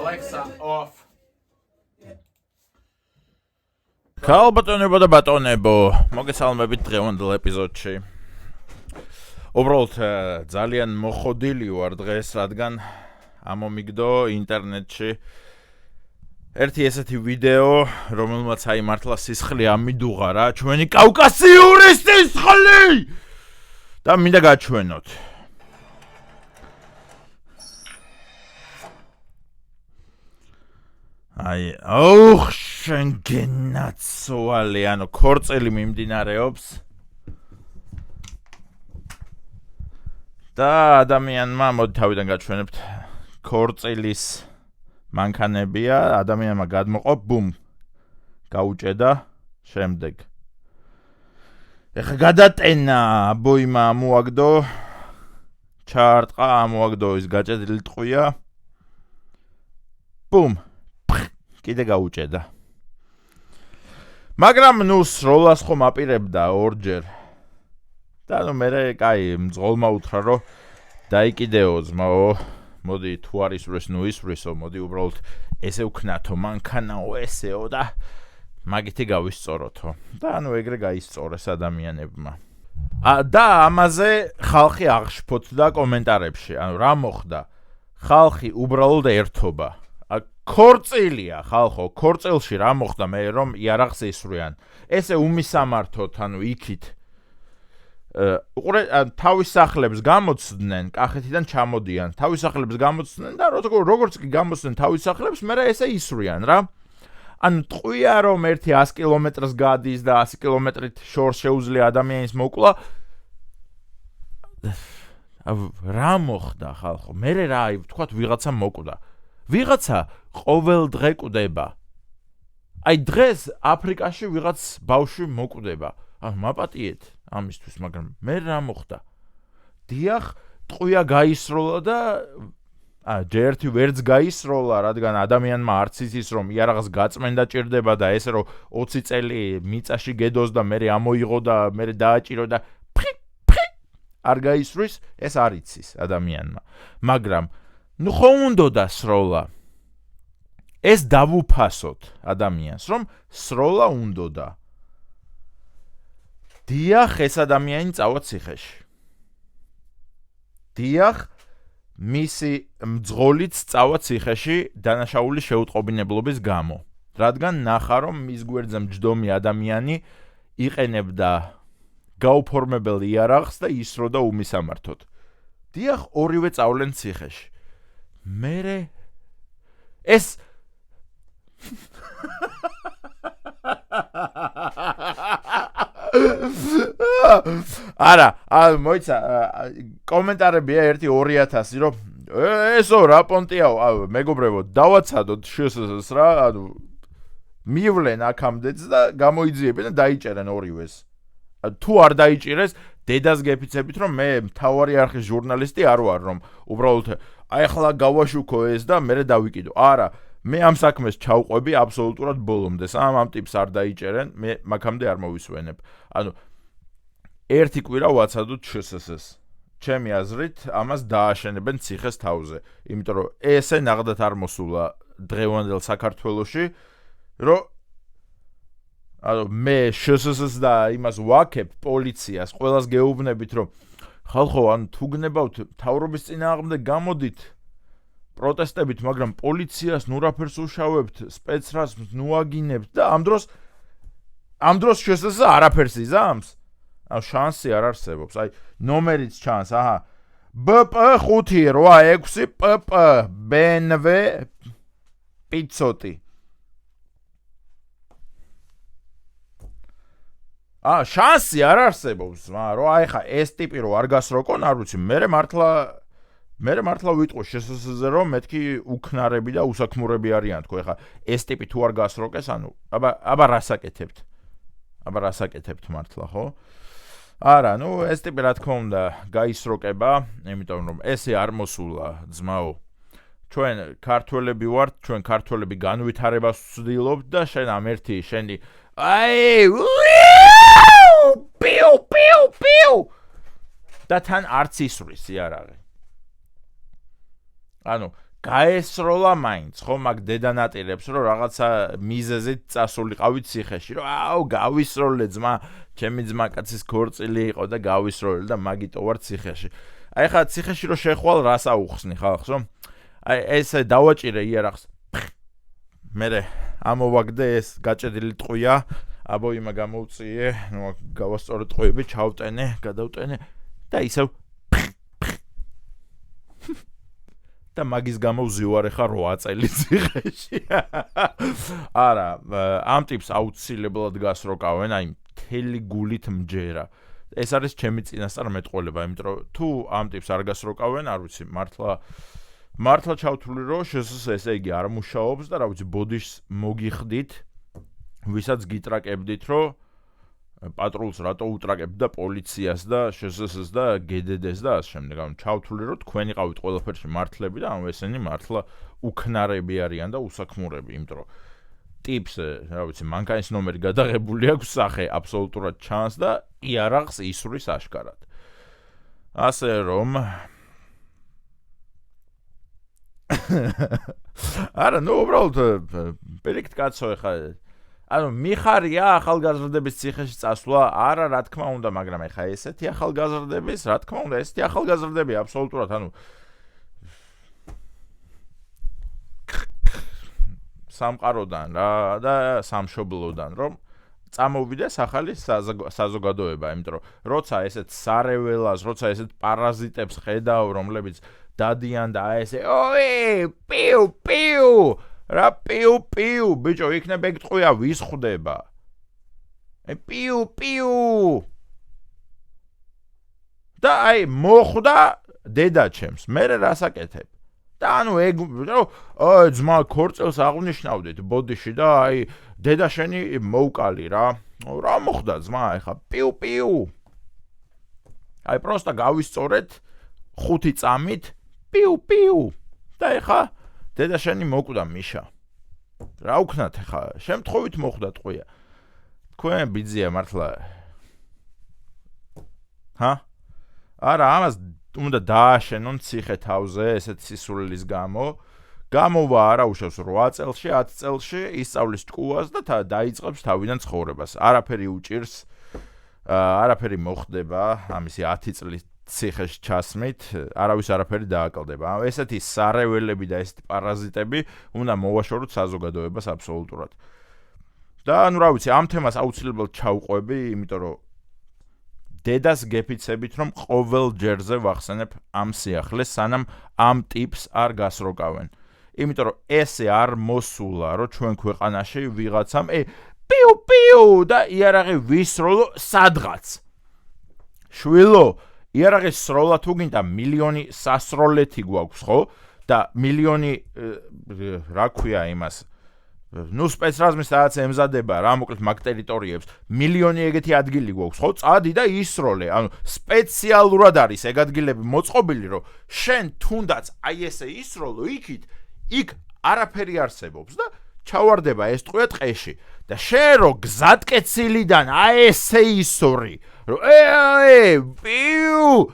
Alexa off. Ქალბატონებო და ბატონებო, მოგესალმებით დღევანდელ ეპიზოდში. უბრალოდ ძალიან მოხოდილი ვარ დღეს, რადგან ამომიგდო ინტერნეტში ერთი ესეთი ვიდეო, რომელმაც აი მართლა სისხლი ამიდუღა რა, ჩვენი კავკასიური სისხლი! და მინდა გაჩვენოთ. აი, შენ გენაცვალე, ანუ ქორწილი მიმდინარეობს. და ადამიანმა მოდი თავიდან გაჩვენებთ ქორწილის მანქანებია, ადამიანმა გადმოყო, ბუმ, გაუჭედა, შემდეგ. ეხა გადატენა, ბოიმა ამოაგდო, ჩაარტყა, ამოაგდო ის გაჭედილი ტყვია, ბუმ, კიდე გაუჭედა. მაგრამ ნუ სროლას ხომ აპირებდა ორჯერ. და ნუ მერე, კაი, მძღოლმა უთხრა, რომ დაიკიდეო ძმაო, მოდი თუ არ ისვრეს, ნუ ისვრისო, მოდი უბრალოდ ესე ვქნათო, მანქანაო ესეო და მაგითი გავისწოროთო. და ნუ ეგრე გაისწორეს ადამიანებმა. და ამაზე ხალხი აღშფოთდა კომენტარებში. ანუ რა მოხდა? ხალხი უბრალოდ ერთობა. ქორწილია ხალხო, ქორწილში რა მოხდა მე რომ იარაღს ისვრიან. ესე უმისამართოთ, ანუ იქით. თავის სახლებს გამოცდნენ, კახეთიდან ჩამოდიან, თავის სახლებს გამოცდნენ და როგორც კი გამოცდნენ თავის სახლებს, მერე ესე ისვრიან რა. ანუ ტყვია რომ ერთი 100 კილომეტრს გადის და 100 კილომეტრით შორს შეუძლია ადამიანის მოკლა. რა მოხდა ხალხო? მერე რა, ვთქვათ ვიღაცა მოკვდა. ვიღაცა ყოველ დღე კვდება. აი დღეს აფრიკაში ვიღაც ბავშვი მოკვდება. ანუ მაპატიეთ ამისთვის, მაგრამ მე რა მოხდა? დიახ, ტყვია გაისროლა და ჯერ ერთი ვერც გაისროლა, რადგან ადამიანმა არც იცის რომ იარაღს გაწმენდა ჭირდება და ესე რომ 20 წელი მიწაში გედოს და მერე ამოიღო და მერე დააჭირო და არ გაისვრის, ეს არ იცის ადამიანმა. მაგრამ ნუ ხომ უნდა სროლა. ეს დავუფასოთ ადამიანს, რომ სროლა უნდა. დიახ, ეს ადამიანი წავა ციხეში. დიახ, მისი მძღოლიც წავა ციხეში დანაშაულის შეუტყობინებლობის გამო. რადგან ნახა, რომ მის გვერდზე მჯდომი ადამიანი იყენებდა გაუფორმებელ იარაღს და ისროდა უმისამართოდ. დიახ, ორივე წავლენ ციხეში. მერე ეს არა, მოიცა, კომენტარებია 1-2000, რომ ესო რა პონტიაო, მეგობრებო, დავაცადოთ შსს რა, ანუ მივლენ აქამდეც და გამოიძიებენ და დაიჭერენ ორივეს. თუ არ დაიჭირეს, დედას გეფიცებით, რომ მე მთავარი არხის ჟურნალისტი არ ვარ, რომ უბრალოდ აი ახლა გავაშუქო ეს და მერე დავიკიდო. არა, მე ამ საქმეს ჩავყვები აბსოლუტურად ბოლომდე. ამ ტიპს არ დაიჭერენ, მე მაგამდე არ მოვისვენებ. ანუ ერთი კვირა ვაცადოთ შსს. ჩემი აზრით, ამას დააშენებენ ციხეს თავზე. იმიტომ რომ ესე ნაღდათ არ მოსულა დღევანდელ საქართველოში, რომ ანუ მე შსს და იმას ვაკებ პოლიციას, ყველას გეუბნებით, რომ ხალხო, ანუ თუ გნებავთ მთავრობის წინააღმდეგ გამოდით პროტესტებით, მაგრამ პოლიციას ნურაფერს უშავებთ, სპეცრაზმს ნუაგინებთ და ამ დროს შსს არაფერს იზამს. ანუ შანსი არ არსებობს. აი, ნომერიც ჩანს, აჰა. BP 586 PP BMW 500. შანსი არ არსებობს, რომ აი ხა ეს ტიპი რო არ გასროკონ, არ ვიცი, მე მართლა ვიტყვი შსს-ზე, რომ მეთქი უქნარები და უსაქმურები არიან თქო, ეხა ეს ტიპი თუ არ გასროკეს, ანუ აბა რასაკეთებთ? მართლა, ხო? არა, ნუ ეს ტიპი რა თქმა უნდა გაისროკება, იმიტომ რომ ესე არ მოსულა ძმაო. ჩვენ ქართველები ვართ, ჩვენ ქართველები განვითარებას ვცდილობთ და შენ ამ ერთი შენი აი პიუ და თან არც ისვრის იარაღი. ანუ გაესროლა მაინც ხო მაგ დედანატირებს რომ რაღაცა მიზეზით წასულიყავით ციხეში რომ აუ გავისროლე ძმა ჩემი ძმაკაცის ქორწილი იყო და გავისროლე და მაგიტო ვარ ციხეში. აი ხა ციხეში რომ შეხვალ რას აუხსნი ხალხს რომ აი ესე დავაჭირე იარაღს მერე ამოვაგდე ეს გაჭედილი ტყვია აბო იმა გამოვწიე ნუ გავასწორე ტყვიები ჩავტენე გადავტენე და ისევ და მაგის გამო ვზივარე ხარ 8 წელი ციხეში. არა, ამ ტიპს აუცილებლად გასროკავენ, აი მთელი გულით მჯერა. ეს არის ჩემი წინასწარ მეტყოლება, იმიტომ რომ თუ ამ ტიპს არ გასროკავენ, არ ვიცი, მართლა ჩავთვლი რომ ესე იგი არ მუშაობს და რა ვიცი, ბოდიშს მოგიხდით, ვისაც გიტრაკებდით, რომ პატრულს რატო უტრაკებთ და პოლიციას და შსს და გდდ-ს და ამ შემდეგ ანუ ჩავთვლი რომ თქვენი ყავით ყველაფერში მართლები და ანუ ესენი მართლა უქნარები არიან და უსაქმურები იმიტომ რომ ტიპს რა ვიცი მანქანის ნომერი გადაღებული აქვს სახე აბსოლუტურად ჩანს და იარაღს ისვრის აშკარად ასე რომ არა ნუ უბრალოდ პირიქით კაცო ეხა ანუ მიხარია ახალგაზრდების ციხეში წასვლა არა რა თქმა უნდა მაგრამ ეხა ესეთი ახალგაზრდების რა თქმა უნდა ესეთი ახალგაზრდები აბსოლუტურად ანუ სამყაროდან რა და სამშობლოდან რომ წამოვიდეს ახალი საზოგადოება იმიტომ რომ როცა ესეთ სარეველას როცა ესეთ პარაზიტებს ხედავ რომლებიც დადიან და ესე ოი პიუ რა პიუ ბიჭო იქნებ ეგ ტყვია ვის ხვდება პიუ და აი მოხვდა დედაჩემს მერე რას აკეთებ და ანუ ეგ აი ძმა ქორწელს აღნიშნავდით ბოდიში და აი დედა შენი მოუკალი რა მოხდა ძმა ეხა პიუ აი პროსტა გავისწორეთ 5 წამით პიუ და ეხა დედა შენი მოკვდა მიშა. რა უქნათ ხა? შემთხვევით მოხვდა ტყვია. თქვენ ბიძია მართლა. ჰა? არა, ამას უნდა დააშენონ ციხე თავზე ესეთ სისულელის გამო. გამოვა არა უშავს 8 წელში, 10 წელში ისწავლის ტყუას და დაიწყებს თავიდან ცხოვრებას. არაფერი უჭირს. არაფერი მოხდება ამისი 10 წლის ციხეში ჩასმით, არავის არაფერი დააკლდება. ესეთი სარეველები და ესეთი პარაზიტები უნდა მოვაშოროთ საზოგადოებას აბსოლუტურად. და ანუ რა ვიცი, ამ თემას აუცილებლად ჩავყვები, იმიტომ რომ დედას გეფიცებით, რომ ყოველ ჯერზე ვახსენებ ამ სიახლეს, სანამ ამ ტიპს არ გასროკავენ. იმიტომ რომ ესე არ მოსულა, რომ ჩვენ ქვეყანაში ვიღაცამ პიუ და იარაღი ვისროლო სადღაც. შვილო იარაღის სროლა თუ გინდა მილიონი სასროლეთი გვაქვს ხო და მილიონი რა ქვია იმას ნუ სპეცრაზმის სადაც ემზადება რა მოკლედ მაგ ტერიტორიებს მილიონი ეგეთი ადგილი გვაქვს ხო წადი და ისროლე ანუ სპეციალურად არის ეგ ადგილები მოწყობილი რომ შენ თუნდაც აი ესე ისროლო იქ არაფერი არსებობს და ჩავარდება ეს ტყვია ტყეში და შენ რო გზატკეცილიდან აი ესე ისორი პიუ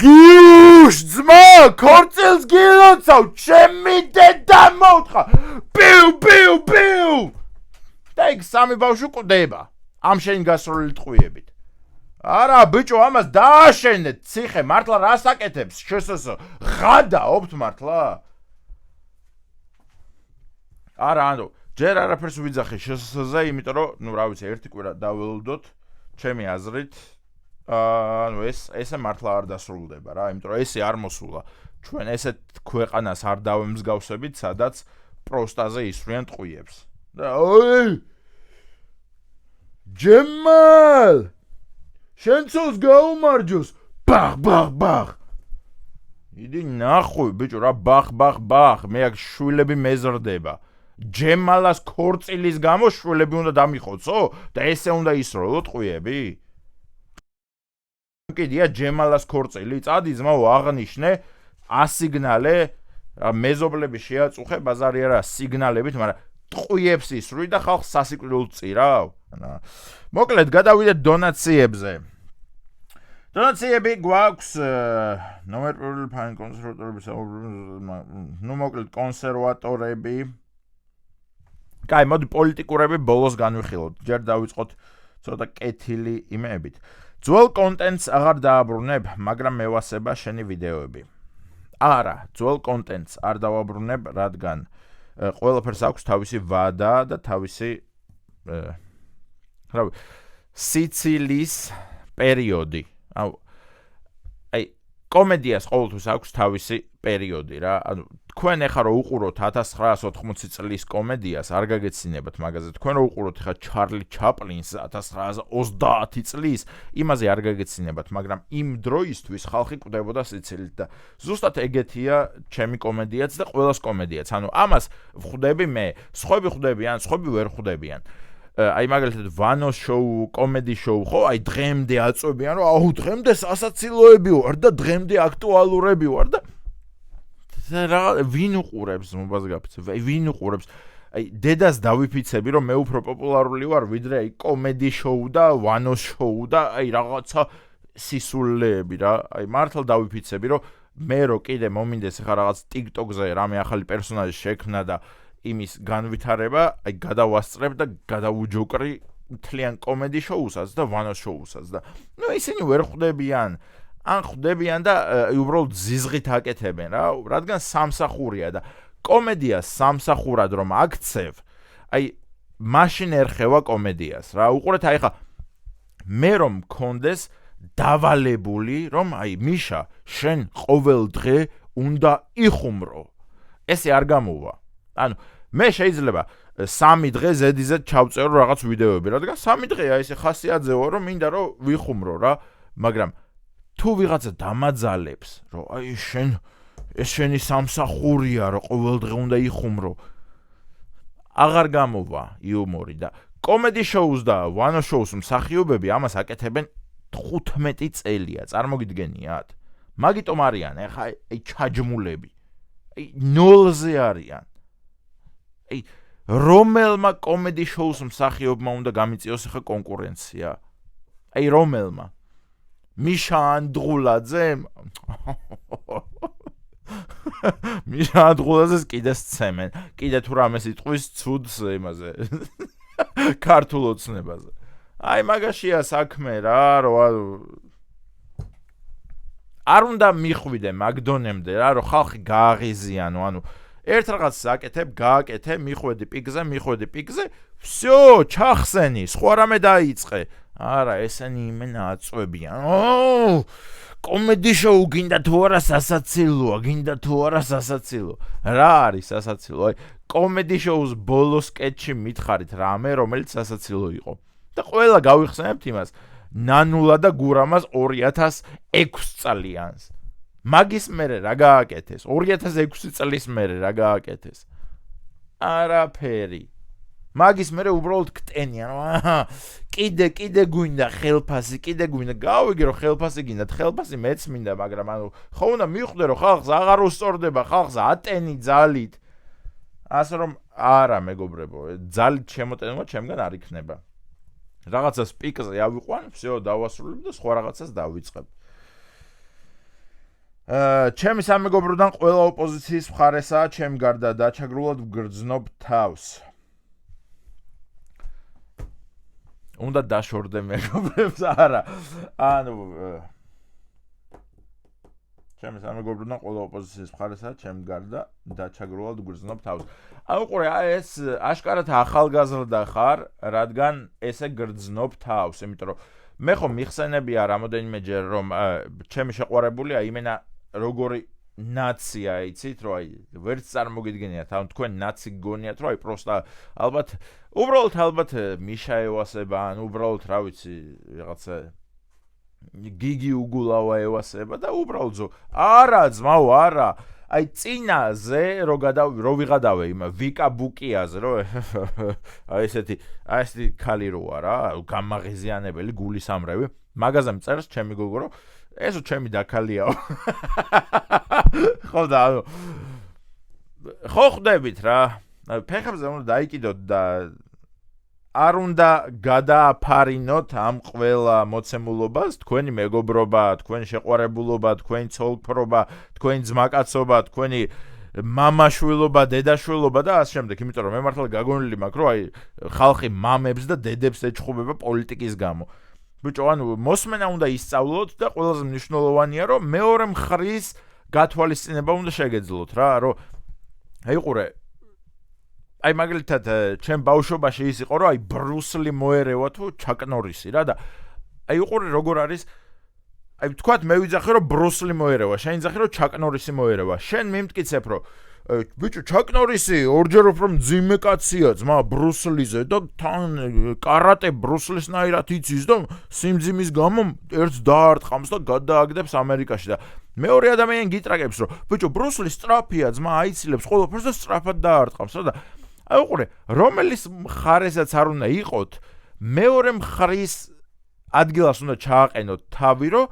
გიუშ ძმა ქორწილს გილოცავ ჩემი დედა მოთხა პიუ და იქ სამი ბავშვი კვდება ამ შენ გასროლილი ტყვიებით არა ბიჭო ამას დააშენეთ ციხე მართლა რას აკეთებს შსს ღადაობთ მართლა არა ანუ ჯერ არაფერს ვიძახი შსს-ზე იმიტომ რომ ნუ რა ვიცი ერთი კვირა დაველოდოთ ჩემი აზრით ანუ ესე მართლა არ დასრულდება რა იმიტომ რომ ესე არ მოსულა ჩვენ ესეთ ქვეყანას არ დავემსგავსებით სადაც პროსტაზე ისვრიან ტყვიებს და ოი ჯემალ შენცოს გაუმარჯოს ბაღ იდი ნახვი ბიჭო რა ბაღ მე აქ შვილები მეზრდება ჯემალას ქორწილის გამო შვილები უნდა დამიხოცო და ესე უნდა ისროლო ტყვიები კიდია ჯემალას ქორწილი წადი ძმაო აღნიშნე ასიგნალე მეზობლები შეაწუხე ბაზარი არა სიგნალებით მაგრამ ტყვიებს ისვრი და ხალხს სასიკვდილოდ წირავ მოკლედ გადავიდეთ დონაციებზე. დონაციები გვაქვს ნომერ პირველი ფაინ კონსერვატორების მოკლედ კონსერვატორები. კაი, მოდი პოლიტიკურები ბოლოს განვიხილოთ. ჯერ დავიწყოთ ცოტა კეთილი იმეებით. ძველ კონტენტს აღარ დააბრუნებ, მაგრამ მევასება შენი ვიდეოები. არა, ძველ კონტენტს არ დავაბრუნებ, რადგან ყველაფერს აქვს თავისი ვადა და თავისი სიცილის პერიოდი. აი, კომედიას ყოველთვის აქვს თავისი პერიოდი რა. ანუ თქვენ ეხლა რო უყუროთ 1980 წლის კომედიას, არ გაგეცინებათ მაგაზე. თქვენ რო უყუროთ ეხლა ჩარლი ჩაპლინს 1930 წლის, იმაზე არ გაგეცინებათ, მაგრამ იმ დროისთვის ხალხი კვდებოდა სიცილით და ზუსტად ეგეთია ჩემი კომედიაც და ყველას კომედიაც. ანუ ამას ვხვდები მე, სხვები ხვდებიან, სხვები ვერ ხვდებიან. აი მაგალითად ვანოს შოუ, კომედი შოუ, ხო, აი დღემდე აწვევიან, რომ აუ დღემდე სასაცილოები ვარ და დღემდე აქტუალურები ვარ და რა ვინ უყურებს მომბას გაფიცებ? აი ვინ უყურებს? აი დედას დავიფიცები, რომ მე უფრო პოპულარული ვარ, ვიდრე აი კომედი შოუ და ვანოს შოუ და აი რაღაცა სისულეები რა. აი მართლა დავიფიცები, რომ მე რო კიდე მომინდეს ხა რაღაც TikTok-ზე რამე ახალი პერსონაჟი შექმნა და იმის განვითარება, აი გადავასწრებ და გადავუჯოკრი მთლიან კომედი შოუსაც და ვანოს შოუსაც და ნუ ისინი ვერ ხვდებიან. ან ხვდებიან და უბრალოდ ზიზღით აკეთებენ რა, რადგან სამსახურია და კომედიას სამსახურად რომ აქცევ, აი მაშინ ერხევა კომედიას რა. უყურეთ აი ხა მე რომ მქონდეს დავალებული, რომ აი მიშა, შენ ყოველ დღე უნდა იხუმრო. ესე არ გამოვა. ანუ მე შეიძლება 3 დღე ზედიზედ ჩავწერო რაღაც ვიდეოები, რადგან 3 დღეა ესე ხასიათზევა, რომ მინდა რომ ვიხუმრო რა, მაგრამ თუ ვიღაცა დამაძალებს, რომ აი ეს შენი სამსახურია, რომ ყოველ დღე უნდა იხუმრო, აღარ გამოვა იუმორი და კომედი შოუს და ვანო შოუს მსახიობები ამას აკეთებენ 15 წელია, წარმოგიდგენიათ? მაგიტომ არიან ეხა აი ჩაჯმულები. აი ნოლზე არიან. აი რომელმა კომედი შოუს მსახიობმა უნდა გამიწიოს ეხა კონკურენცია? აი რომელმა? მიშა ანდღულაძემ? მიშა ანდღულაძეს კიდე სცემენ. კიდე თუ რამეს იტყვის ცუდს იმაზე. ქართულ ოცნებაზე. აი მაგაშია საქმე რა, რომ არ უნდა მიხვიდე მაგდონემდე რა, რომ ხალხი გააღიზიანო, ანუ ერთ რაღაცას აკეთებ, გააკეთე, მიხვედი პიკზე, всё, ჩახსენი, სხვა რამე დაიწყე. არა, ესენი იმენა აწვევიან. კომედი შოუ გინდა თუ არა სასაცილოა, რა არის სასაცილო? აი, კომედი შოუს ბოლო სკეჩში მითხარით რამე, რომელიც სასაცილო იყო. და ყველა გავიხსენებთ იმას, ნანულა და გურამას 2006 წლიანს. მაგის მერე რა გააკეთეს? 2006 წლის მერე რა გააკეთეს? არაფერი. მაგის მერე უბრალოდ კტენიან. კიდე გვინდა ხელფასი, გავიგე რომ ხელფასი გინდათ, ხელფასი მეც მინდა, მაგრამ ანუ ხო უნდა მიხვდე რომ ხალხს აღარ უსწორდება, ხალხს ატენი ძალით. ასე რომ არა მეგობრებო, ძალით შემოტენება ჩემგან არ იქნება. რაღაცას პიკზე ავიყვან, всё, დავასრულებ და სხვა რაღაცას დავიწყებ. ჩემი სამეგობროდან ყველა ოპოზიციის მხარესაა, ჩემ გარდა დაჩაგრულად ვგრძნობ თავს. უნდა დაშორდე მეგობრებს, არა. ანუ ჩემი სამეგობროდან ყველა ოპოზიციის მხარესაა, ჩემ გარდა დაჩაგრულად ვგრძნობ თავს. ანუ ყურე, ეს აშკარად ახალგაზრდა ხარ, რადგან ესე გრძნობ თავს, იმიტომ რომ მე ხომ მიხსენებია რამოდენიმეჯერ რომ ჩემი შეყვარებულია იმენა როგორი ნაცია, იცით, რომ აი ვერც წარმოგიდგენიათ, ანუ თქვენ ნაცი გგონიათ, რომ აი პროსტა უბრალოდ მიშა ევასება, ან უბრალოდ რა ვიცი, რაღაცა გიგი უგულავა ევასება და უბრალოდ არა ძმაო, არა. აი წინაზე რო ვიღადავე იმ ვიკა ბუკიაზე, რომ აი ესეთი ქალი როა რა, გამაღიზიანებელი გულისამრევი, მაგაზე მწერს ჩემი გოგო, რომ ესო ჩემი დაქალიაო. ხო და ანუ ხო ხვდებით რა. ფეხებზე უნდა დაიკიდოთ და არ უნდა გადააფარინოთ ამ ყველა მოცემულობას, თქვენი მეგობრობა, თქვენი შეყვარებულობა, თქვენი ცოლ-ქმრობა, თქვენი ძმაკაცობა, თქვენი მამაშვილობა, დედაშვილობა და ასე შემდეგ, იმიტომ რომ მე მართლა გაგონილი მაქვს, რომ აი ხალხი მამებს და დედებს ეჩხუბება პოლიტიკის გამო. ბიჭო, ანუ მოსმენა უნდა ისწავლოთ და ყველაზე მნიშვნელოვანია, რომ მეორე მხრის გათვალისწინება უნდა შეგეძლოთ რა, რომ აი ყურე აი მაგალითად ჩემ ბავშვობაში ის იყო რომ აი ბრუსლი მოერევა თუ ჩაკ ნორისი რა და აი უყურე როგორ არის აი თქვათ მე ვიძახე რომ ბრუსლი მოერევა შენ იძახე რომ ჩაკ ნორისი მოერევა შენ მიმტკიცებ რომ ბიჭო ჩაკ ნორისი ორჯერ უფრო მძიმე კაცია ძმა ბრუსლიზე და თან კარატე ბრუსლისნაირად იცის და სიმძიმის გამო ერთს დაარტყამს და გადააგდებს ამერიკაში და მეორე ადამიანი გიტრაგებს რომ ბიჭო ბრუსლი სწრაფია ძმა აიცილებს ყველაფერს და სწრაფად დაარტყამს რა და აი უყურე რომელის მხარესაც არ უნდა იყოთ მეორე მხრის ადგილას უნდა ჩააყენოთ თავი რომ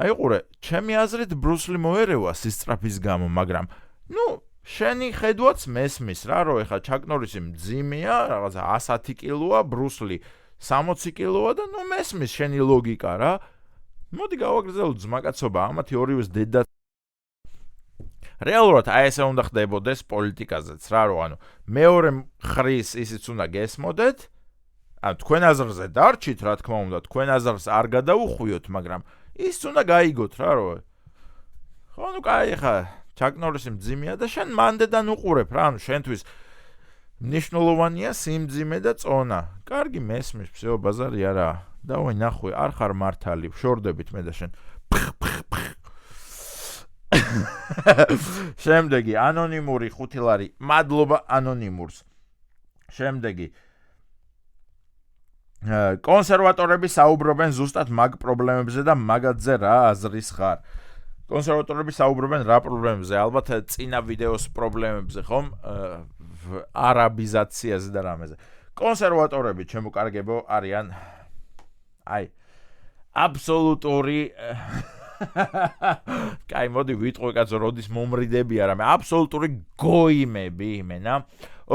აი უყურე ჩემი აზრით ბრუსლი მოერევა სისწრაფის გამო მაგრამ ნუ შენი ხედვაც მესმის რა რომ ეხა ჩაკ ნორისი მძიმეა რაღაცა 110 კილოა ბრუსლი 60 კილოა და ნუ მესმის შენი ლოგიკა რა მოდი გავაგრძელოთ ძმაკაცობა ამათი ორივეს დედა რეალურად აი ესე უნდა ხდებოდეს პოლიტიკაზეც რა რომ ანუ მეორე მხრის ისიც უნდა გესმოდეთ ანუ თქვენ აზრზე დარჩით რა თქმა უნდა თქვენ აზრს არ გადაუხვიოთ მაგრამ ის უნდა გაიგოთ რა რომ ხო ნუ კაი ხა ჩაკ ნორისი მძიმეა და შენ მანდედან უყურებ რა ანუ შენთვის მნიშვნელოვანია სიმძიმე და წონა კარგი მესმის всё ბაზარი არა დავაი ნახვი არ ხარ მართალი შორდებით მე და შენ შემდეგი ანონიმური 5 ლარი მადლობა ანონიმურს შემდეგი კონსერვატორები საუბრობენ ზუსტად მაგ პრობლემებზე და მაგათზე რა აზრის ხარ კონსერვატორები საუბრობენ რა პრობლემებზე ალბათ წინა ვიდეოს პრობლემებზე ხომ არაბიზაციაზე და რამეზე კონსერვატორები ჩემო კარგებო არიან აი აბსოლუტური კაი მოდი ვიტყვი კაცო როდის მომრიდები არა მე აბსოლუტური გოიმები იმენა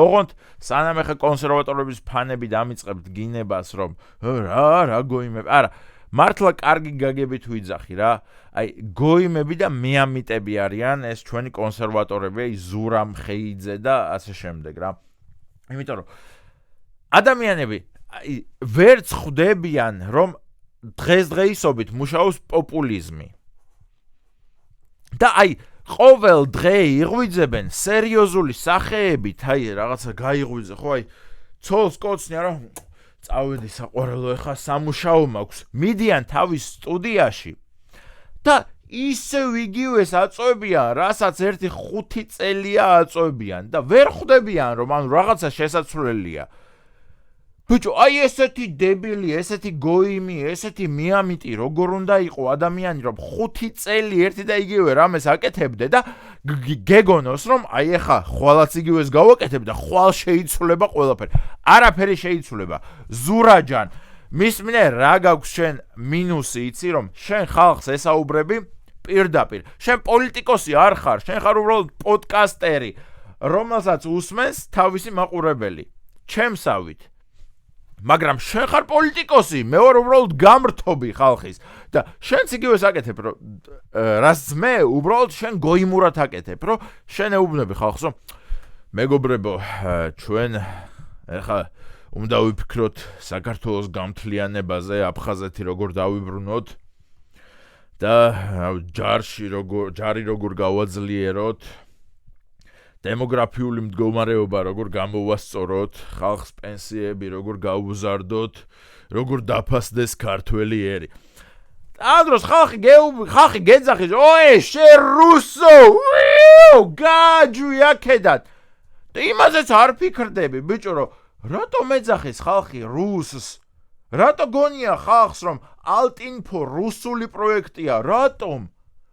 ოღონდ სანამ ახლა კონსერვატორების ფანები დამიწყებთ გინებას რომ რა გოიმები არა მართლა კარგი გაგებით ვიძახი რა აი გოიმები და მეამიტები არიან ეს ჩვენი კონსერვატორები აი ზურამ ხეიძე და ასე შემდეგ რა იმიტომ რომ ადამიანები აი ვერც ხვდებიან რომ დღესდღეობით მუშაობს პოპულიზმი და აი ყოველ დღე იღვიძებენ სერიოზული სახეებით აი რაღაცა გაიღვიძე ხო აი ცოლს კოცნია რომ წავედი საყვარელო ეხა სამუშაო მაქვს მიდიან თავის სტუდიაში და ისევ იგივეს აწვევიან რასაც ერთი 5 წელია აწვევიან და ვერ ხვდებიან რომ ანუ რაღაცა შესაძლებელია ბიჭო, აი ესეთი დებილი, ესეთი გოიმი, ესეთი მიამიტი, როგორ უნდა იყო ადამიანი, რომ 5 წელი ერთი და იგივე რამეს აკეთებდე და გეგონოს, რომ აი ეხა ხვალაც იგივეს გავაკეთებ და ხვალ შეიცვლება ყველაფერი. არაფერი შეიცვლება. ზურაჯან, მისმინე რა გაქვს შენ მინუსი, იცი რომ შენ ხალხს ესაუბრები პირდაპირ. შენ პოლიტიკოსი არ ხარ, შენ ხარ უბრალოდ პოდკასტერი, რომელსაც უსმენს თავისი მაყურებელი. ჩემსავით. მაგრამ შენ ხარ პოლიტიკოსი, მე ვარ უბრალოდ გამრთობი ხალხის და შენც იგივეს აკეთებ, რომ რაც მე უბრალოდ შენ გოიმურად აკეთებ, რომ შენ ეუბნები ხალხს, რომ მეგობრებო, ჩვენ ეხა უნდა ვიფიქროთ საქართველოს გამთლიანებაზე, აფხაზეთი როგორ დავიბრუნოთ და ჯარი როგორ გავაძლიეროთ დემოგრაფიული მდგომარეობა როგორ გამოვასწოროთ, ხალხს პენსიები როგორ გავუზარდოთ, როგორ დაფასდეს ქართველი ერი. ამ დროს ხალხი გეძახის, ოე, შენ რუსო, გაჯვი აქედან. და იმაზეც არ ფიქრდები, ბიჭო, რომ რატომ ეძახის ხალხი რუსს? რატო გონია ხალხს, რომ ალტინფო რუსული პროექტია, რატომ?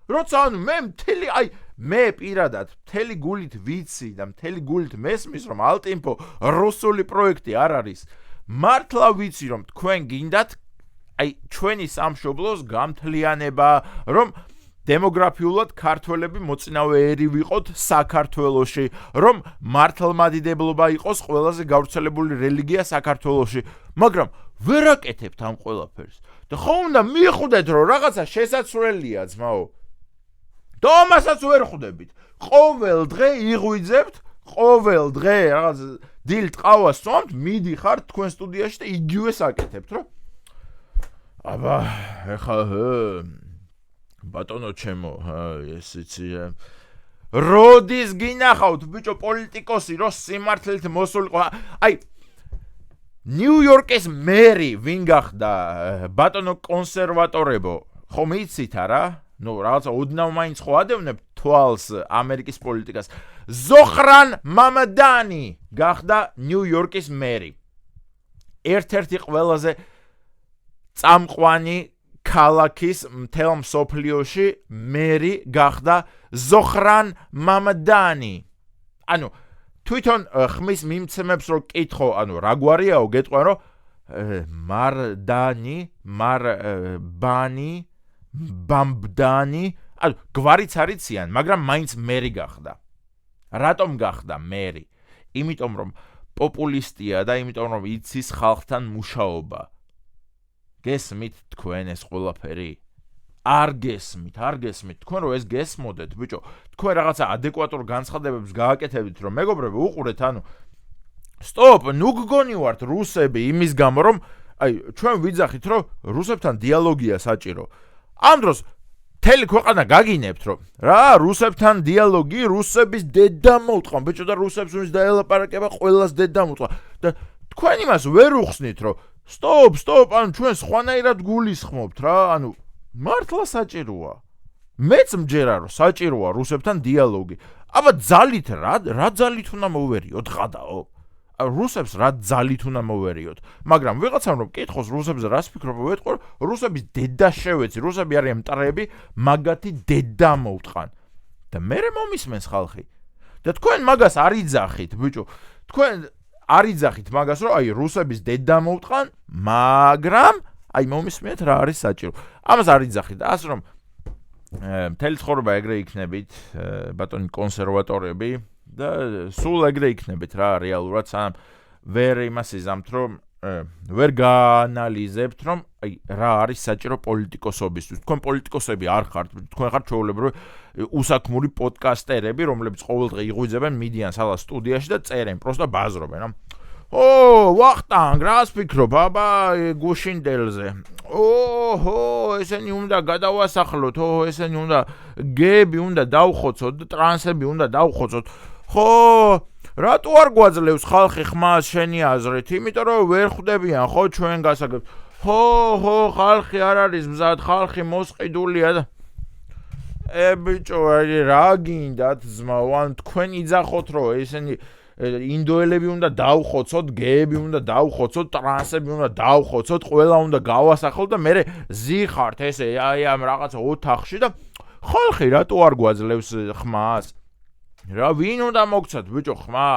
როცა ანუ მე მთელი აი მე პირადად მთელი გულით ვიცი და მთელი გულით მესმის რომ ალტინფო რუსული პროექტი არ არის მართლა ვიცი რომ თქვენ გინდათ აი ჩვენი სამშობლოს გამთლიანება რომ დემოგრაფიულად ქართველები მოწინავეერი ვიყოთ საქართველოში, რომ მართლმადიდებლობა იყოს ყველაზე გავრცელებული რელიგია საქართველოში, მაგრამ ვერ აკეთებთ ამ ყველაფერს. და ხომ უნდა მიხვდეთ, რომ რაღაცა შესაძლებელია, ძმაო. და ამასაც ვერ ხვდებით. ყოველ დღე იღვიძებთ, ყოველ დღე რაღაც დილ ტყავას წვამთ, მიდიხართ თქვენ სტუდიაში და იგივეს აკეთებთ, რომ აბა, ეხლა ბატონო ჩემო, ეს იცი როდის გინახავთ ბიჭო პოლიტიკოსი რო სიმართლით მოსულიყო. აი ნიუ-იორკის მერი ვინ გახდა ბატონო კონსერვატორებო, ხომ იცით არა? ნუ რაღაცა ოდნავ მაინც ხო ადევნებ თვალს ამერიკის პოლიტიკას. ზოხრან მამადანი გახდა ნიუ-იორკის მერი. ერთ-ერთი ყველაზე წამყვანი ქალაქის მთელ მსოფლიოში მერი გახდა ზოხრან მამადანი. ანუ თვითონ ხმის მიმცემებს რო კითხო, ანუ რა გვარიაო გეტყვენ რომ მარდანი, მარბანი, ბამბდანი, ანუ გვარიც არიციან, მაგრამ მაინც მერი გახდა. რატომ გახდა მერი? იმიტომ რომ პოპულისტია და იმიტომ რომ იცის ხალხთან მუშაობა. გესმით თქვენ ეს ყველაფერი? არ გესმით. თქვენ რომ ეს გესმოდეთ, ბიჭო, თქვენ რაღაცა ადეკვატურ განცხადებებს გააკეთებთ, რომ მეგობრებო, უყურეთ, ანუ სტოპ, ნუ გგონივართ რუსები იმის გამო, რომ აი, ჩვენ ვიძახით, რომ რუსებთან დიალოგია საჭირო. ამ დროს მთელი ქვეყანა გაგინებთ, რომ რა, რუსებთან დიალოგი, რუსების დედა მოუტყვა, ბიჭო და რუსებს ვის დაელაპარაკება, ყველას დედა მოუტყვა. და თქვენ იმას ვერ უხსნით, რომ სტოპ, ანუ ჩვენ სხვანაირად გულისხმობთ რა, ანუ მართლა საჭიროა. მეც მჯერა რომ საჭიროა რუსებთან დიალოგი. აბა ძალით რა ძალით უნდა მოვერიოთ ღადაო? რუსებს რა ძალით უნდა მოვერიოთ? მაგრამ ვიღაცამ რომ კითხოს რუსებზე რას ფიქრობ, ვეთყო რუსების დედა შევეცი, რუსები არიან მტრები, მაგათი დედა მოუტყან. და მე მომისმენს ხალხი. და თქვენ მაგას არ იძახით, ბიჭო. თქვენ არ იძახით მაგას, რომ აი რუსების დედა მოუტყან, მაგრამ აი მომისმენთ რა არის საჭირო. ამას არ იძახით. ასე რომ მთელი ცხოვრება ეგრე იქნებით, ბატონი კონსერვატორები და სულ ეგრე იქნებით რა რეალურად, სანამ ვერ იმას იზამთ, რომ ვერ გაანალიზებთ, რომ აი რა არის საჭირო პოლიტიკოსობისთვის. თქვენ პოლიტიკოსები არ ხართ, თქვენ ხართ ჩვეულებრივი უსაქმური პოდკასტერები, რომლებიც ყოველდღე იღვიძებენ, მიდიან სალა სტუდიაში და წერენ, პროსტა ბაზრობენ. ვახტანგ, რას ფიქრობ, აბა გუშინდელზე? ესენი უნდა გადავასახლოთ, ესენი უნდა გეები უნდა დავხოცოთ, ტრანსები უნდა დავხოცოთ. რატო არ გვაძლევს ხალხი ხმას შენი აზრით? იმიტომ რომ ვერ ხვდებიან ხო ჩვენ გასაგებს. ხალხი არ არის მზად, ხალხი მოსყიდულია და ბიჭო, რა გინდათ ძმაო, ან თქვენ იძახოთ რომ ესენი ინდოელები უნდა დავხოცოთ, გეები უნდა დავხოცოთ, ტრანსები უნდა დავხოცოთ, ყველა უნდა გავასახლოთ და მე ზიხართ ესე აი ამ რაღაცა ოთახში და ხალხი რატო არ გვაძლევს ხმას? რა ვინ უნდა მოგცათ ბიჭო ხმა?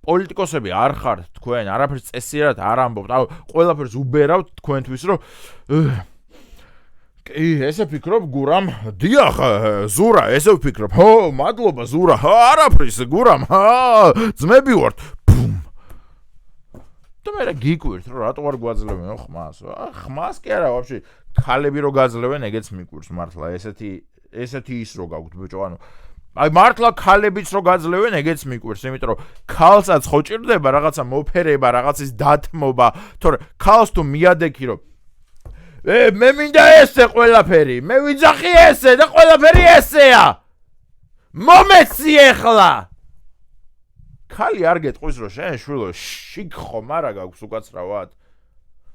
პოლიტიკოსები არ ხართ თქვენ, არაფერს წესიერად არ ამბობთ, ყველაფერს უბერავთ თქვენთვის, რომ ესე ფიქრობ გურამ? დიახ, ზურა, ესე ვფიქრობ. მადლობა ზურა. არაფრის გურამ. ძმები ვართ. და მე გიკვირთ, რომ რატო არ გვაძლევენ ხმას? ხმას კი არა, ვაფშე ქალები რო გაძლევენ, ეგეც მიკვირს მართლა. ესეთი ის რო გაგვთ ბიჭო, ანუ აი მართლა ქალებიც რო გაძლევენ, ეგეც მიკვირს, იმიტომ რომ ქალსაც ხო ჭირდება რაღაცა მოფერება, რაღაცის დათმობა, თორე ქალს თუ მიადექი რომ მე მინდა ესე ყველაფერი, მე ვიძახი ესე და ყველაფერი ესეა. მომეცი ეხლა. ქალი არ გეტყვის რომ შენ შვილო შიგ ხომ არა გაქვს უკაცრავად.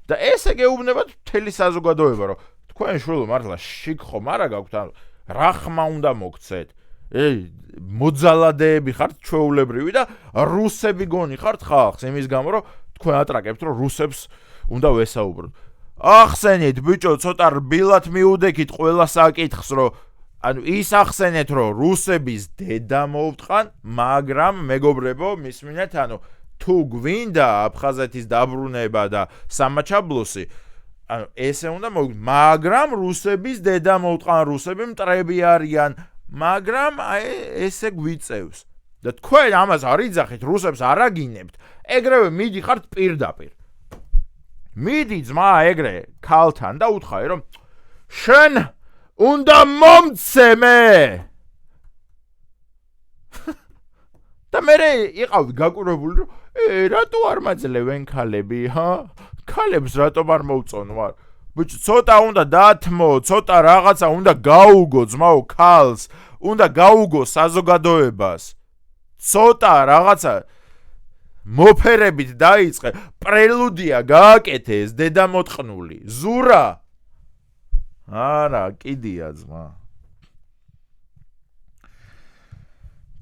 და ესე გეუბნებათ მთელი საზოგადოება რომ თქვენ შვილო მართლა შიგ ხომ არა გაქვთ, რა ხმა უნდა მოგცეთ? მოძალადეები ხართ ჩვეულებრივი და რუსები გონი ხართ ხალხს, იმის გამო რომ თქვენ ატრაკებთ რომ რუსებს უნდა ვესაუბროთ. ახსენეთ ბიჭო, ცოტა რბილად მიუდექით ყველა საკითხს, რომ ანუ ის ახსენეთ, რომ რუსების დედა მოუტყან, მაგრამ მეგობრებო, მისმინეთ, ანუ თუ გვინდა აფხაზეთის დაბრუნება და სამაჩაბლოსი, ანუ ესე უნდა მაგრამ რუსების დედა მოუტყან რუსები მტრები არიან მაგრამ ესე გვიწევს და თქვენ ამას არ იძახით რუსებს არ აგინებთ ეგრევე მიდიხართ პირდაპირ მიდი ძმა ეგრე ქალთან და უთხარი რომ შენ უნდა მომცე მე და მე იყავ გაკურებული რომ რატო არ მაძლევენ ქალები ქალებს რატომ არ მოუწონ ვარ ბიჭო ცოტა უნდა დათმო ცოტა რაღაცა უნდა გაუგო ძმაო ქალს უნდა გაუგო საზოგადოებას ცოტა რაღაცა მოფერებით დაიწყე პრელუდია გააკეთე ეს დედა მოტყნული ზურა არა კიდია ძმა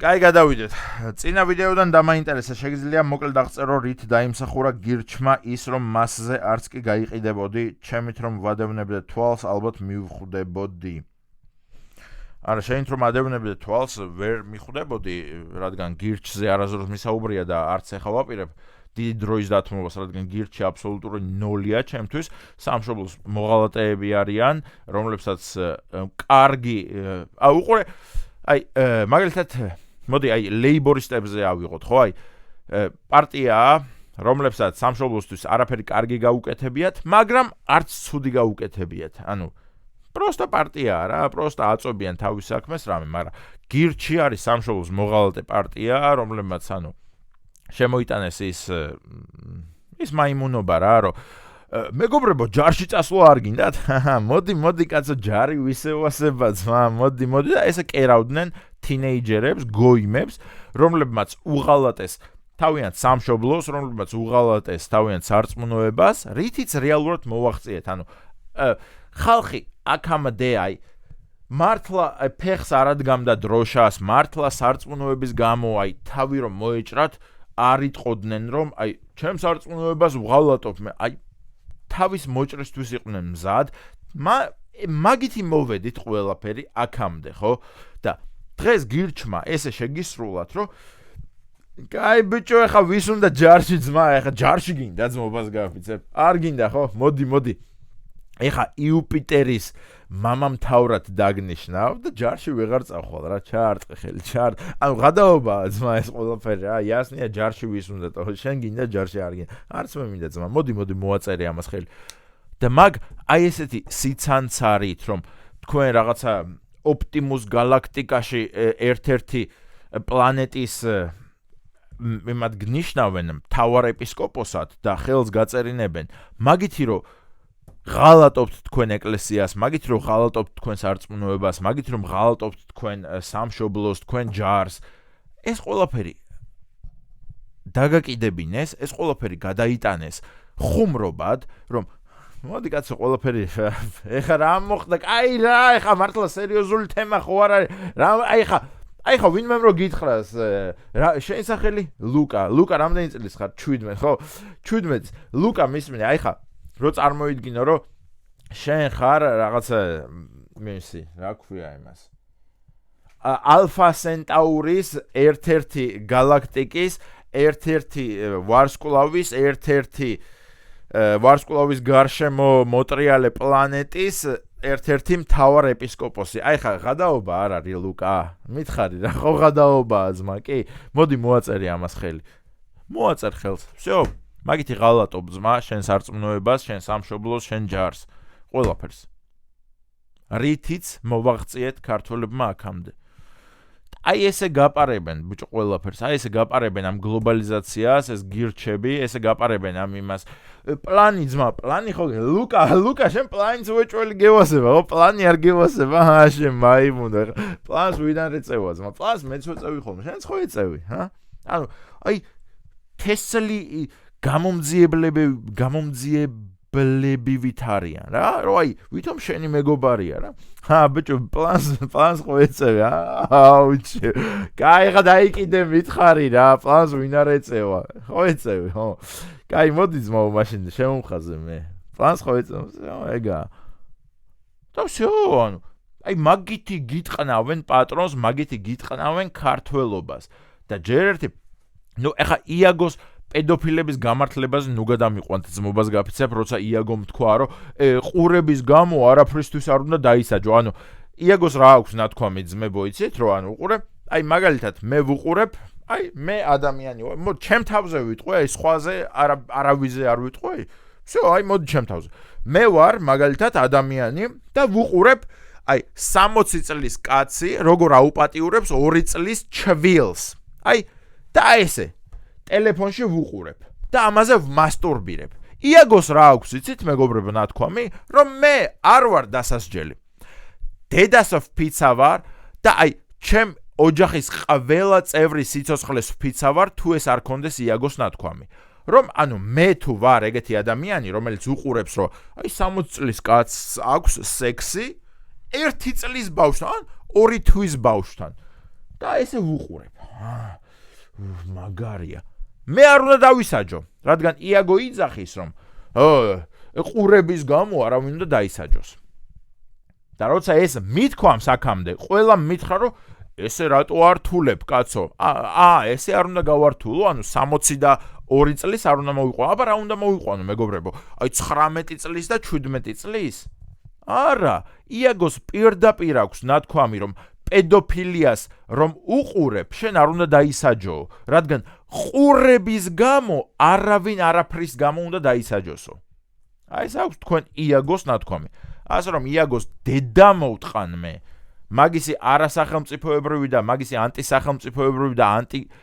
კაი გადავიდეთ. წინა ვიდეოდან დამაინტერესა შეგიძლია მოკლედ აღწერო რით დაიმსახურა გირჩმა ის რომ მასზე არც კი გაიყიდებოდი, ჩემით რომ ვადევნებდე თვალს ალბათ მივხვდებოდი. არა შენით რომ ადევნებდე თვალს ვერ მიხვდებოდი, რადგან გირჩზე არასდროს მისაუბრია და არც ეხა ვაპირებ დიდი დროის დათმობას, რადგან გირჩი აბსოლუტური ნოლია ჩემთვის, სამშობლოს მოღალატეები არიან, რომლებსაც კარგი უყურე მაგალითად მოდი ლეიბორისტებზე ავიღოთ ხო პარტიაა რომლებსაც სამშობლოსთვის არაფერი კარგი გაუკეთებიათ მაგრამ არც ცუდი გაუკეთებიათ ანუ პროსტა პარტიაა რა პროსტა აწობიან თავის საქმეს რამე მაგრამ გირჩი არის სამშობლოს მოღალატე პარტია რომლებმაც ანუ შემოიტანეს ის მაიმუნობა რა რომ მეგობრებო ჯარში წასვლა არ გინდათ მოდი კაცო ჯარი ვისევასება ძმა მოდი და ესე კერავდნენ თინეიჯერებს გოიმებს რომლებმაც უღალატეს თავიანთ სამშობლოს რომლებმაც უღალატეს თავიანთ სარწმუნოებას რითიც რეალურად მოვაღწიეთ ანუ ხალხი აქამდე მართლა ფეხს არ ადგამდა დროშას მართლა სარწმუნოების გამო თავი რომ მოეჭრათ არ იტყოდნენ რომ ჩემს სარწმუნოებას უღალატობ მე თავის მოჭრისთვის იყვნენ მზად მაგითი მოვედით ყველაფერი აქამდე ხო და დღეს გირჩმა ესე შეგისრულათ რომ კაი ბიჭო ეხა ვის უნდა ჯარში ძმა ეხა ჯარში გინდა ძმობას გავფიცებ არ გინდა ხო მოდი ეხა იუპიტერის მამამთავრად დაგნიშნავ და ჯარში ვეღარ წახვალ რა ჩაარტყე ხელი ანუ გადაობაა ძმა ეს ყველაფერი რა იასნია ჯარში ვის უნდა თო შენ გინდა ჯარში არ გინდა არც მე მინდა ძმა მოდი მოაწერე ამას ხელი და მაგ ესეთი სიცანცარით რომ თქვენ რაღაცა ოპტიმუს galaktikაში ერთ-ერთი პლანეტის იმად გნიშნავენ მთავარ ეპისკოპოსად და ხელს გაწერინებენ მაგითი რომ ღალატობთ თქვენ ეკლესიას, მაგით რომ ღალატობთ თქვენ სარწმუნოებას, მაგით რომ ღალატობთ თქვენ სამშობლოს, თქვენ ჯარს. ეს ყველაფერი დაგაკიდებინეს, ეს ყველაფერი გადაიტანეს ხუმრობად, რომ მოდი კაცო ყველაფერი ეხა რა მოხდა? კაი რა, ეხა მართლა სერიოზული თემა ხო არ არის? რა ეხა ვინმე რო გითხრას, რა შენ სახელი? ლუკა რამდენი წლის ხარ? 17, ხო? 17. ლუკა მისმინე, ეხა რო წარმოიდგინო რომ შენ ხარ რაღაცა მესი რა ქვია იმას ალფა სენტაურის ერთ-ერთი galaktikis ერთ-ერთი ვარსკვლავის ერთ-ერთი ვარსკვლავის გარშემო მოტრიალე პლანეტის ერთ-ერთი მთავარ ეპისკოპოსი აი ხა გადაობა არ არის ლუკა მითხარი რა ხო გადაობაა ძმა კი მოდი მოაწერე ამას ხელი მოაწერ ხელს всё მაგითი ღალატობ ძმა შენ სარწმუნოებას, შენ სამშობლოს, შენ ჯარს, ყველაფერს. რითიც მოვაღწიეთ ქართველებმა აქამდე. აი ესე გაპარებენ ბიჭო ყველაფერს, აი ესე გაპარებენ ამ გლობალიზაციას, ეს გირჩები, ესე გაპარებენ ამ იმას. პლანი ძმა, პლანი ხო ლუკა შენ პლანს უეჭველი გევასება, ხო პლანი არ გევასება, შენ მაიმუნო. პლანს ვიდან ეწევა ძმა? პლანს მეც ვეწევი ხოლმე, შენც ხო ეწევი, ჰა? ანუ აი თესლი გამომძიებლები ვითარიან რა რომ აი ვითომ შენი მეგობარია რა ბიჭო პლანს ხო ეწევი აუჩი კაი ხა დაიკიდე მითხარი რა პლანს ვინ არ ეწევა ხო ეწევი ხო კაი მოდი ძმაო მაშინ შემომხაზე მე პლანს ხო ეწევა ეგა და всё ანუ აი მაგითი გიტყნავენ პატრონს მაგითი გიტყნავენ ქართველობას და ჯერ ერთი ნუ ეხა იაგოს პედოფილების გამართლებაზე ნუ გადამიყვანთ ძმობას გაფიცებ, როცა იაგომ თქვა, რომ ყურების გამო არაფრისთვის არ უნდა დაისაჯო. ანუ იაგოს რა აქვს ნათქვამი ძმებო, იცით, რომ ანუ უყურე, აი მაგალითად მე ვუყურებ, აი მე ადამიანი ვარ, მოდი ჩემ თავზე ვიტყვი, აი სხვაზე არავიზე არ ვიტყვი. всё, აი მოდი ჩემ თავზე. მე ვარ მაგალითად ადამიანი და ვუყურებ აი 60 წლის კაცი როგორ აუპატიურებს 2 წლის ჩვილს. აი და ესე ტელეფონში ვუყურებ და ამაზე ვმასტურბირებ. იაგოს რა აქვს იცით მეგობრებო ნათქვამი, რომ მე არ ვარ დასასჯელი. დედას ვფიცა ვარ და აი ჩემ ოჯახის ყველა წევრი სიცოცხლეს ვფიცა ვარ თუ ეს არ კონდეს იაგოს ნათქვამი. რომ ანუ მე თუ ვარ ეგეთი ადამიანი, რომელიც უყურებს, რომ აი 60 წლის კაცს აქვს სექსი 1 წლის ბავშვთან, 2 თვის ბავშვთან. და ესე ვუყურებ. მაგარია. მე არ უნდა დავისაჯო, რადგან იაგო იძახის, რომ ყურების გამო არავინ უნდა დაისაჯოს. და როცა ეს მithქვამს აქამდე, ყველა მითხრა, რომ ესე რატო არ თულებ, კაცო? ესე არ უნდა გავართულო, ანუ 62 წლის არ უნდა მოვიყვანო. აბა რა უნდა მოვიყვანო, მეგობრებო? აი 19 წლის და 17 წლის? არა, იაგოს პირდაპირ აქვს ნათქვამი, რომ პედოფილიას რომ უყურებ, შენ არ უნდა დაისაჯო, რადგან ყურების გამო არავინ არაფრის გამო უნდა დაისაჯოსო. აი ეს აქვს თქვენ იაგოს ნათქვამი. ასე რომ იაგოს დედა მოვტყან მე. მაგისი არასახელმწიფოებრივი და მაგისი ანტისახელმწიფოებრივი და